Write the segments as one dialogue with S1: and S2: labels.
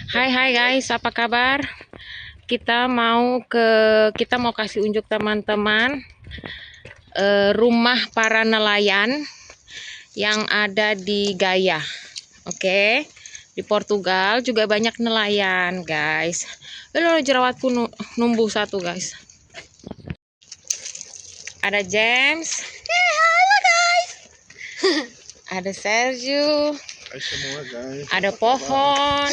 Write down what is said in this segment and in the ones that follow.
S1: Hai guys, apa kabar? Kita mau kasih unjuk teman-teman rumah para nelayan yang ada di Gaia. Oke. Di Portugal juga banyak nelayan, guys. Lalu jerawatku numbuh satu, guys. Ada James. Halo guys. Ada Sergio.
S2: Hai semua guys.
S1: Ada pohon.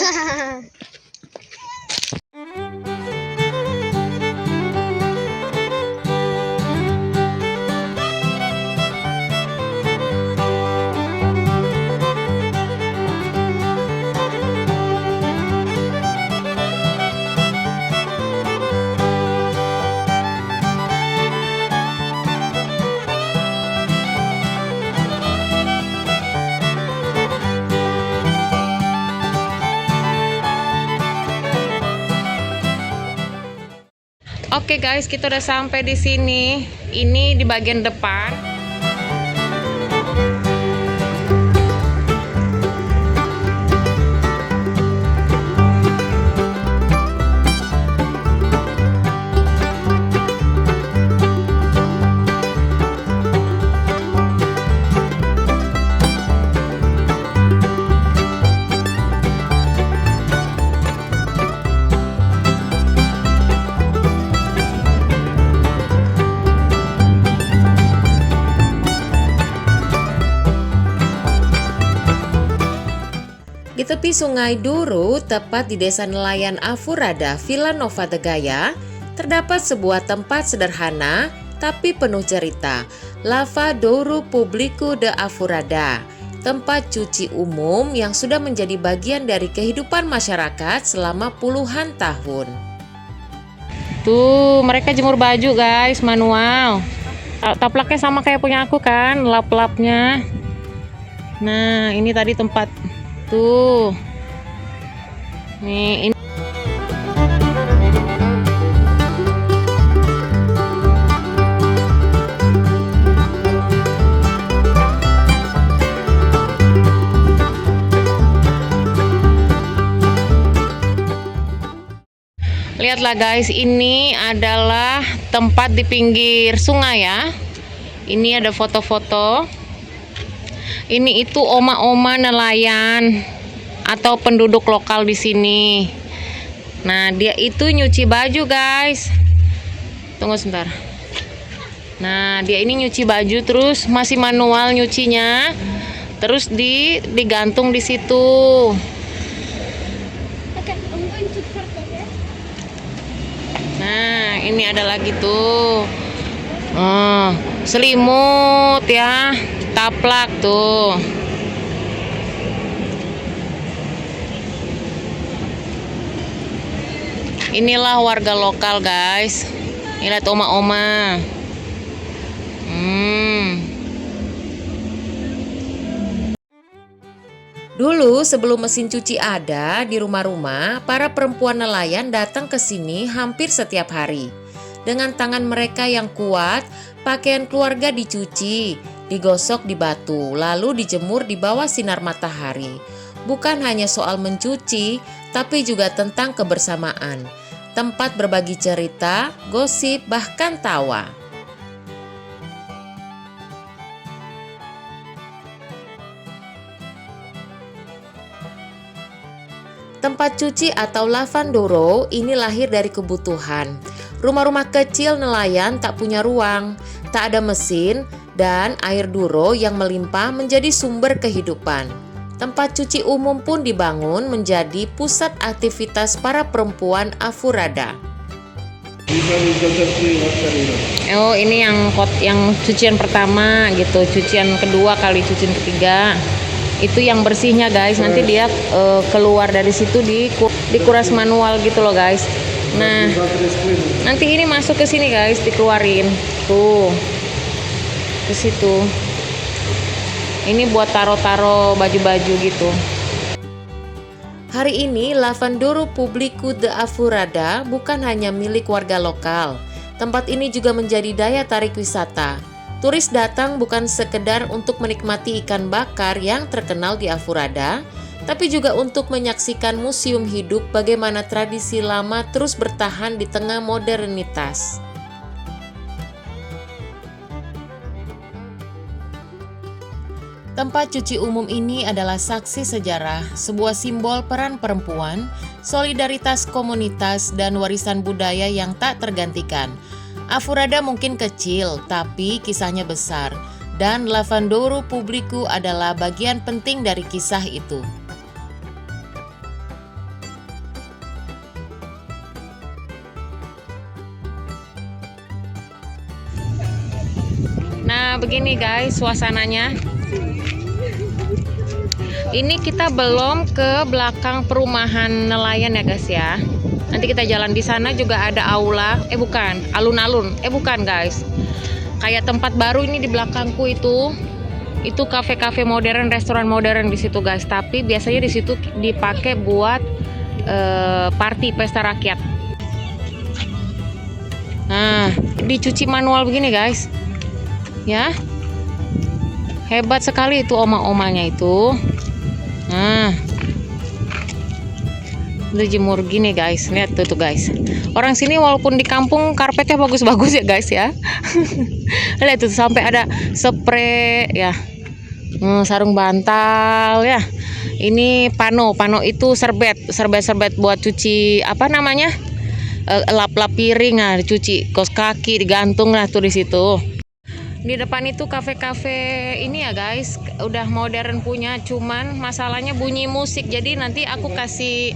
S1: Oke guys, kita udah sampai di sini. Ini di bagian depan.
S3: Di tepi Sungai Douro, tepat di desa nelayan Alvorada, Vila Nova de Gaia, terdapat sebuah tempat sederhana tapi penuh cerita, Lavadouro Público de Alvorada, tempat cuci umum yang sudah menjadi bagian dari kehidupan masyarakat selama puluhan tahun.
S1: Tuh, mereka jemur baju guys, manual. Taplaknya sama kayak punya aku kan, lap-lapnya. Nah, ini tadi tempat. Tuh. Nih, ini. Lihatlah guys, ini adalah tempat di pinggir sungai ya. Ini ada foto-foto. Ini itu oma-oma nelayan atau penduduk lokal di sini. Nah, dia itu nyuci baju, guys. Tunggu sebentar. Nah, dia ini nyuci baju terus masih manual nyucinya. Terus digantung di situ. Nah, ini ada lagi tuh. Oh, selimut ya. Taplak tuh. Inilah warga lokal guys. Ini lihat oma-oma.
S3: Dulu sebelum mesin cuci ada di rumah-rumah, para perempuan nelayan datang ke sini hampir setiap hari. Dengan tangan mereka yang kuat, pakaian keluarga dicuci, digosok di batu, lalu dijemur di bawah sinar matahari. Bukan hanya soal mencuci, tapi juga tentang kebersamaan. Tempat berbagi cerita, gosip, bahkan tawa. Tempat cuci atau Lavadouro ini lahir dari kebutuhan. Rumah-rumah kecil nelayan tak punya ruang, tak ada mesin, dan air Douro yang melimpah menjadi sumber kehidupan. Tempat cuci umum pun dibangun menjadi pusat aktivitas para perempuan Alvorada.
S1: Oh, ini yang cucian pertama gitu, cucian kedua kali cucian ketiga. Itu yang bersihnya guys, nanti dia keluar dari situ dikuras manual gitu loh guys. Nah, nanti ini masuk ke sini guys, dikeluarin tuh ke situ. Ini buat taro-taro baju-baju gitu.
S3: Hari ini Lavadouro Público de Alvorada bukan hanya milik warga lokal. Tempat ini juga menjadi daya tarik wisata. Turis datang bukan sekedar untuk menikmati ikan bakar yang terkenal di Alvorada, tapi juga untuk menyaksikan museum hidup bagaimana tradisi lama terus bertahan di tengah modernitas. Tempat cuci umum ini adalah saksi sejarah, sebuah simbol peran perempuan, solidaritas komunitas, dan warisan budaya yang tak tergantikan. Aforada mungkin kecil, tapi kisahnya besar, dan Lavadouro Publiku adalah bagian penting dari kisah itu.
S1: Nah, begini guys suasananya. Ini kita belum ke belakang perumahan nelayan ya guys ya. Nanti kita jalan di sana juga ada aula. Bukan, alun-alun. Bukan guys. Kayak tempat baru ini di belakangku itu. Itu kafe-kafe modern, restoran modern di situ guys. Tapi biasanya di situ dipakai buat party pesta rakyat. Nah, dicuci manual begini guys. Ya. Hebat sekali itu oma-omanya itu. Nah, itu jemur gini guys, lihat tuh guys. Orang sini walaupun di kampung karpetnya bagus-bagus ya guys ya. Lihat tuh sampai ada spray ya, sarung bantal ya. Ini pano itu serbet buat cuci apa namanya, lap-lap piring, nah dicuci, kos kaki digantung lah tuh di situ. Di depan itu kafe-kafe ini ya guys, udah modern punya, cuman masalahnya bunyi musik. Jadi nanti aku kasih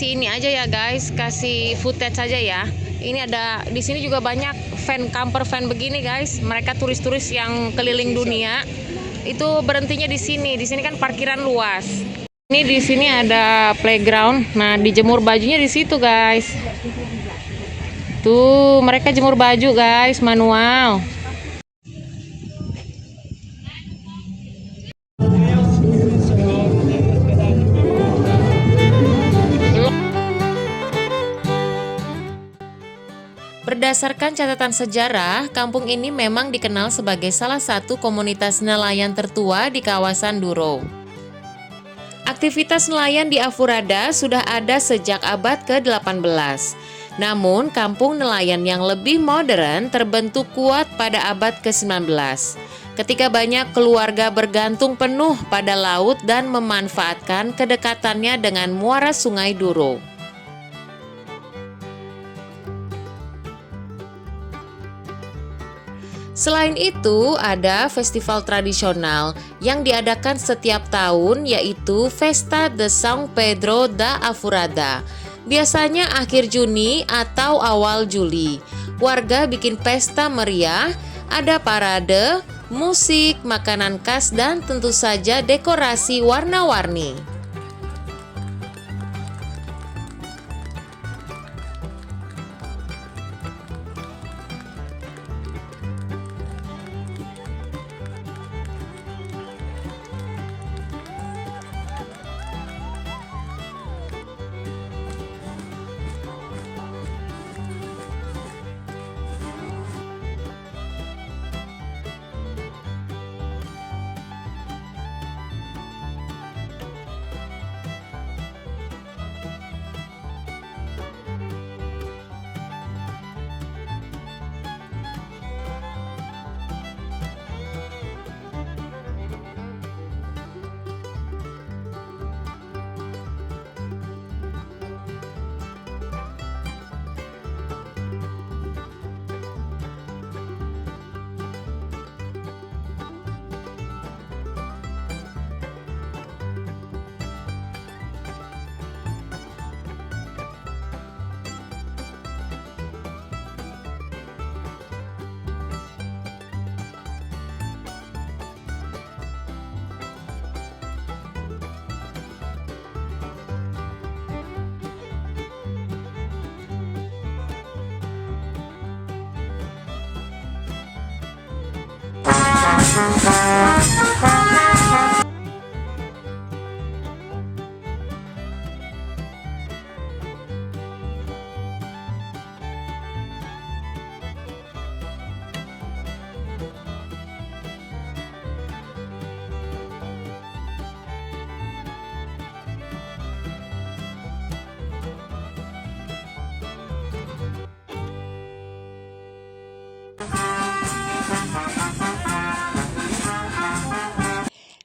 S1: ini aja ya guys, kasih footage saja ya. Ini ada di sini juga banyak camper van begini guys. Mereka turis-turis yang keliling dunia itu berhentinya di sini. Di sini kan parkiran luas. Ini di sini ada playground. Nah, dijemur bajunya di situ guys. Tuh, mereka jemur baju guys, manual.
S3: Berdasarkan catatan sejarah, kampung ini memang dikenal sebagai salah satu komunitas nelayan tertua di kawasan Douro. Aktivitas nelayan di Aforada sudah ada sejak abad ke-18. Namun, kampung nelayan yang lebih modern terbentuk kuat pada abad ke-19. Ketika banyak keluarga bergantung penuh pada laut dan memanfaatkan kedekatannya dengan muara Sungai Douro. Selain itu, ada festival tradisional yang diadakan setiap tahun, yaitu Festa de São Pedro da Aforada. Biasanya akhir Juni atau awal Juli. Warga bikin pesta meriah, ada parade, musik, makanan khas, dan tentu saja dekorasi warna-warni.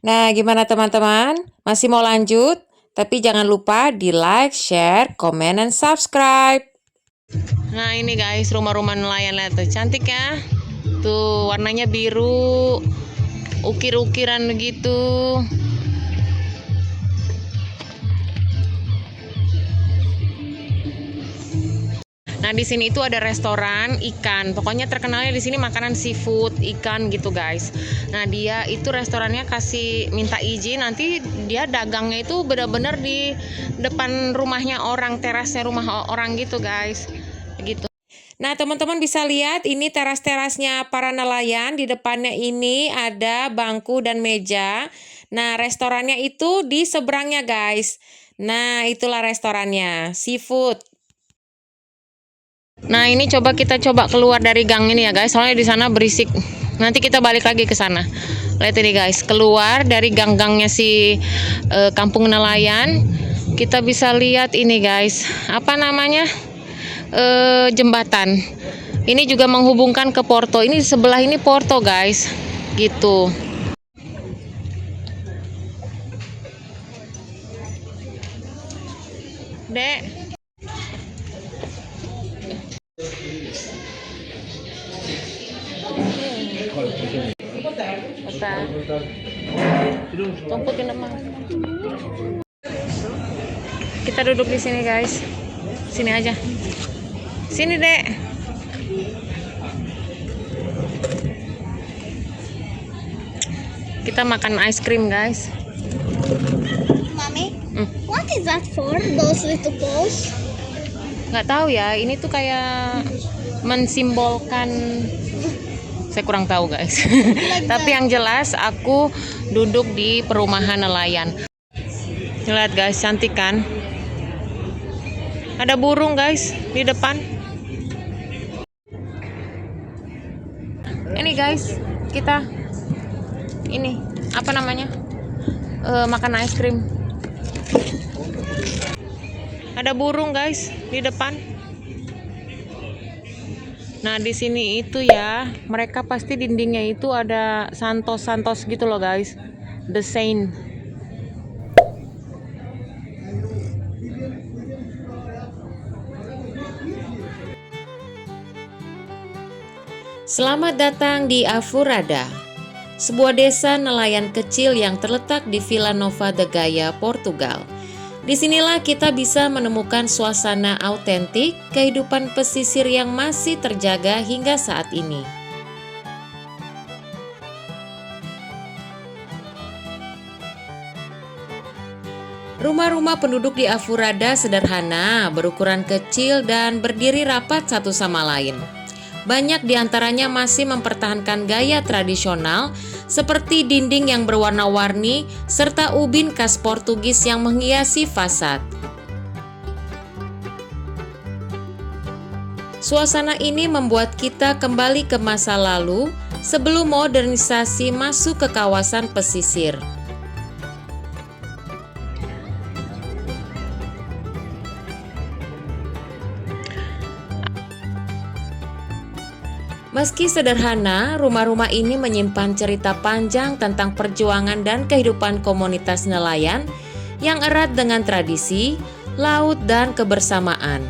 S3: Nah, gimana teman-teman? Masih mau lanjut? Tapi jangan lupa di like, share, komen, dan subscribe.
S1: Nah ini guys rumah-rumah nelayan, lihat tuh cantik ya. Tuh warnanya biru, ukir-ukiran begitu. Nah di sini itu ada restoran ikan. Pokoknya terkenalnya di sini makanan seafood, ikan gitu guys. Nah dia itu restorannya kasih minta izin, nanti dia dagangnya itu benar-benar di depan rumahnya orang, terasnya rumah orang gitu guys. Gitu. Nah teman-teman bisa lihat ini teras-terasnya para nelayan. Di depannya ini ada bangku dan meja. Nah restorannya itu di seberangnya guys. Nah itulah restorannya, seafood. Nah ini kita coba keluar dari gang ini ya guys, soalnya di sana berisik. Nanti kita balik lagi ke sana. Lihat ini guys, keluar dari gang-gangnya si kampung nelayan. Kita bisa lihat ini guys, apa namanya, jembatan. Ini juga menghubungkan ke Porto. Ini di sebelah ini Porto guys, gitu. Dek. Kita duduk di sini guys. Sini aja. Sini dek. Kita makan ice cream guys.
S2: Mommy, what is that for? Those little balls?
S1: Nggak tahu ya. Ini tuh kayak mensimbolkan. Saya kurang tahu guys. Tapi yang jelas aku duduk di perumahan nelayan. Lihat guys, cantik kan? Ada burung guys di depan. Ini guys, kita ini apa namanya? Makan ice cream. Ada burung guys di depan. Nah di sini itu ya, mereka pasti dindingnya itu ada santos gitu loh guys, the saint.
S3: Selamat datang di Aforada, sebuah desa nelayan kecil yang terletak di Vila Nova de Gaia, Portugal. Disinilah kita bisa menemukan suasana autentik kehidupan pesisir yang masih terjaga hingga saat ini. Rumah-rumah penduduk di Aforada sederhana, berukuran kecil dan berdiri rapat satu sama lain. Banyak di antaranya masih mempertahankan gaya tradisional seperti dinding yang berwarna-warni serta ubin khas Portugis yang menghiasi fasad. Suasana ini membuat kita kembali ke masa lalu sebelum modernisasi masuk ke kawasan pesisir. Meski sederhana, rumah-rumah ini menyimpan cerita panjang tentang perjuangan dan kehidupan komunitas nelayan yang erat dengan tradisi, laut, dan kebersamaan.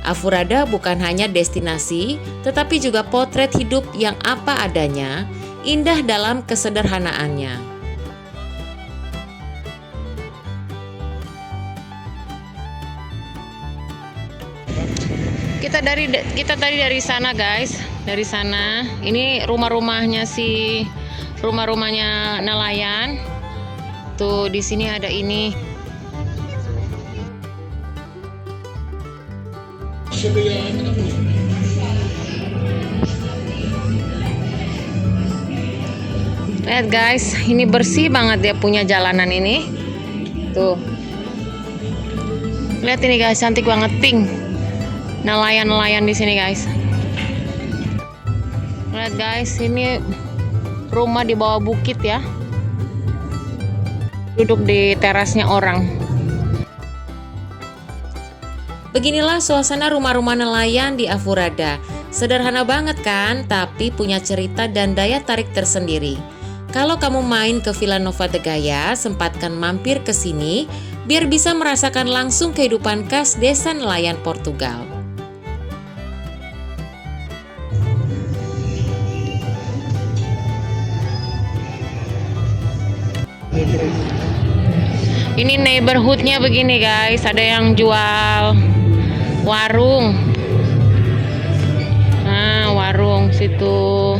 S3: Aforada bukan hanya destinasi, tetapi juga potret hidup yang apa adanya, indah dalam kesederhanaannya.
S1: Kita tadi dari sana guys, dari sana. Ini rumahnya nelayan. Tuh di sini ada ini. Lihat guys, ini bersih banget dia punya jalanan ini. Tuh. Lihat ini guys, cantik banget, pink. Nelayan-nelayan di sini guys. Lihat guys, ini rumah di bawah bukit ya. Duduk di terasnya orang.
S3: Beginilah suasana rumah-rumah nelayan di Aforada. Sederhana banget kan, tapi punya cerita dan daya tarik tersendiri. Kalau kamu main ke Vila Nova de Gaia, sempatkan mampir ke sini biar bisa merasakan langsung kehidupan khas desa nelayan Portugal.
S1: Ini neighborhoodnya begini guys, ada yang jual warung. Nah, warung situ.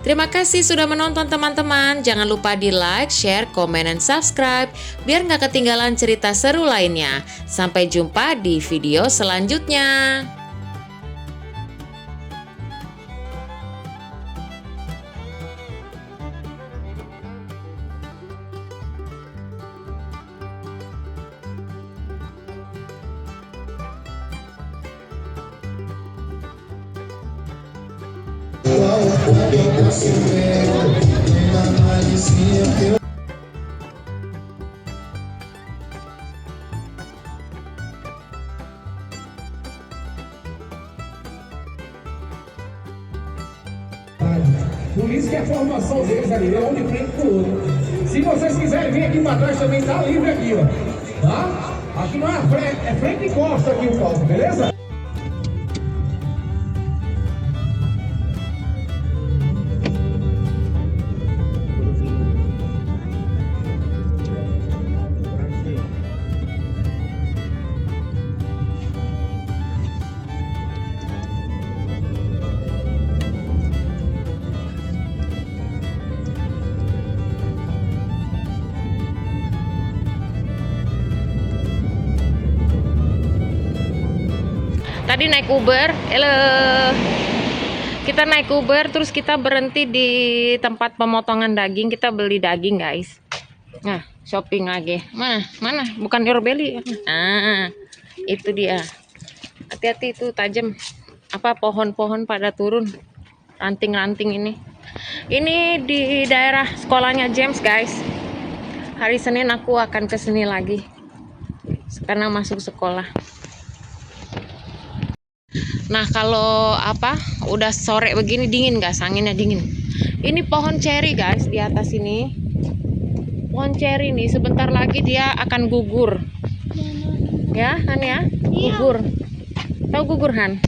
S3: Terima kasih sudah menonton teman-teman. Jangan lupa di like, share, komen, dan subscribe biar nggak ketinggalan cerita seru lainnya. Sampai jumpa di video selanjutnya.
S4: Por isso que a formação deles ali é onde frente pro outro. Se vocês quiserem vir aqui para trás também, tá livre aqui, ó. Tá? Aqui não é frente e costa aqui o palco, beleza?
S1: Tadi naik Uber, kita naik Uber terus kita berhenti di tempat pemotongan daging, kita beli daging guys. Nah, shopping lagi. Mana? Bukan Eurbeli. Ah, itu dia. Hati-hati itu tajam. Apa pohon-pohon pada turun. Ranting-ranting ini. Ini di daerah sekolahnya James guys. Hari Senin aku akan ke sini lagi. Karena masuk sekolah. Nah kalau udah sore begini dingin guys, anginnya dingin. Ini pohon ceri guys di atas ini. Pohon ceri nih sebentar lagi dia akan gugur. Ya Han ya, gugur. Tahu gugur Han?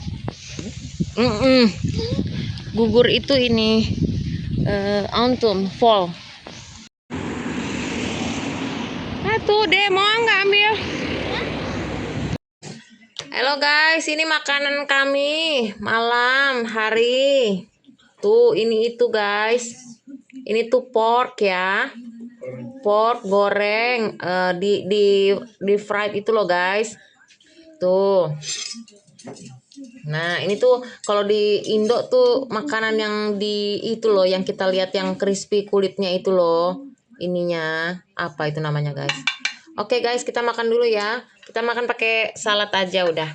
S1: Gugur itu ini autumn, fall. Nah tuh deh, mau nggak ambil? Halo guys, ini makanan kami malam hari. Tuh, ini itu guys. Ini tuh pork ya. Pork goreng di fried itu loh guys. Tuh. Nah, ini tuh kalau di Indo tuh makanan yang di itu loh yang kita lihat yang crispy kulitnya itu loh. Ininya apa itu namanya guys? Oke guys, kita makan dulu ya. Kita makan pakai salad aja udah.